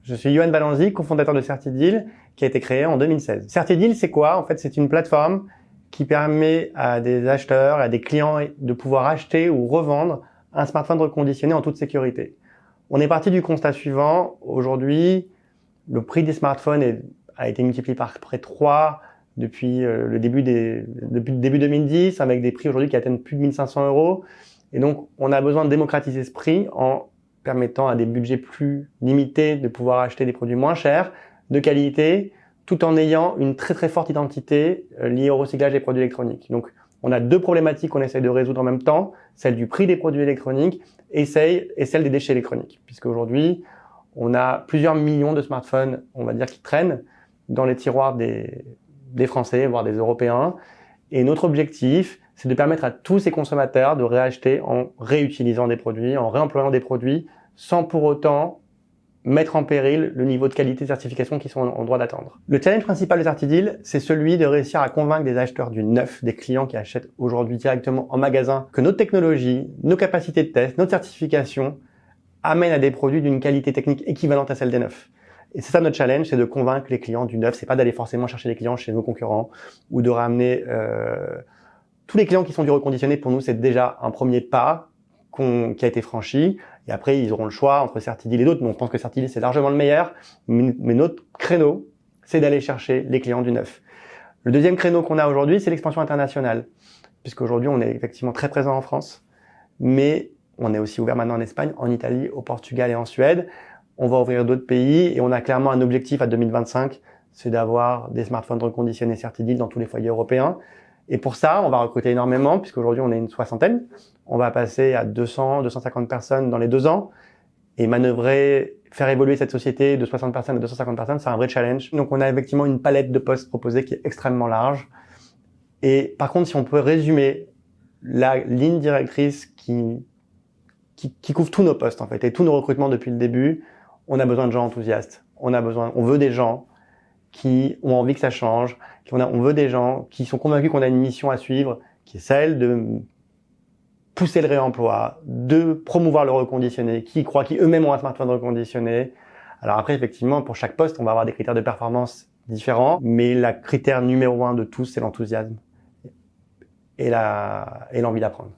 Je suis Yoann Balanzi, cofondateur de Certideal, qui a été créé en 2016. Certideal, c'est quoi? En fait, c'est une plateforme qui permet à des acheteurs, à des clients de pouvoir acheter ou revendre un smartphone reconditionné en toute sécurité. On est parti du constat suivant. Aujourd'hui, le prix des smartphones a été multiplié par près 3 depuis le début 2010, avec des prix aujourd'hui qui atteignent plus de 1500 €. Et donc, on a besoin de démocratiser ce prix en permettant à des budgets plus limités de pouvoir acheter des produits moins chers, de qualité, tout en ayant une très très forte identité liée au recyclage des produits électroniques. Donc, on a deux problématiques qu'on essaye de résoudre en même temps, celle du prix des produits électroniques et celle des déchets électroniques. Puisque aujourd'hui, on a plusieurs millions de smartphones, on va dire, qui traînent dans les tiroirs des Français, voire des Européens. Et notre objectif, c'est de permettre à tous ces consommateurs de réacheter en réutilisant des produits, en réemployant des produits, sans pour autant mettre en péril le niveau de qualité de certification qu'ils sont en droit d'attendre. Le challenge principal de Certideal, c'est celui de réussir à convaincre des acheteurs du neuf, des clients qui achètent aujourd'hui directement en magasin, que notre technologie, nos capacités de test, notre certification amènent à des produits d'une qualité technique équivalente à celle des neufs. Et c'est ça notre challenge, c'est de convaincre les clients du neuf. C'est pas d'aller forcément chercher des clients chez nos concurrents ou de ramener tous les clients qui sont du reconditionné. Pour nous, c'est déjà un premier pas qui a été franchi. Et après, ils auront le choix entre Certideal et d'autres. Mais on pense que Certideal, c'est largement le meilleur. Mais notre créneau, c'est d'aller chercher les clients du neuf. Le deuxième créneau qu'on a aujourd'hui, c'est l'expansion internationale. Puisqu'aujourd'hui, on est effectivement très présent en France. Mais on est aussi ouvert maintenant en Espagne, en Italie, au Portugal et en Suède. On va ouvrir d'autres pays et on a clairement un objectif à 2025, c'est d'avoir des smartphones reconditionnés Certideal dans tous les foyers européens. Et pour ça, on va recruter énormément, puisqu'aujourd'hui on est une soixantaine. On va passer à 200, 250 personnes dans les 2 ans. Et manœuvrer, faire évoluer cette société de 60 personnes à 250 personnes, c'est un vrai challenge. Donc on a effectivement une palette de postes proposés qui est extrêmement large. Et par contre, si on peut résumer la ligne directrice qui couvre tous nos postes en fait, et tous nos recrutements depuis le début, on a besoin de gens enthousiastes. On veut des gens qui ont envie que ça change. On veut des gens qui sont convaincus qu'on a une mission à suivre, qui est celle de pousser le réemploi, de promouvoir le reconditionné, qui eux-mêmes ont un smartphone reconditionné. Alors après, effectivement, pour chaque poste, on va avoir des critères de performance différents, mais le critère numéro 1 de tous, c'est l'enthousiasme et l'envie d'apprendre.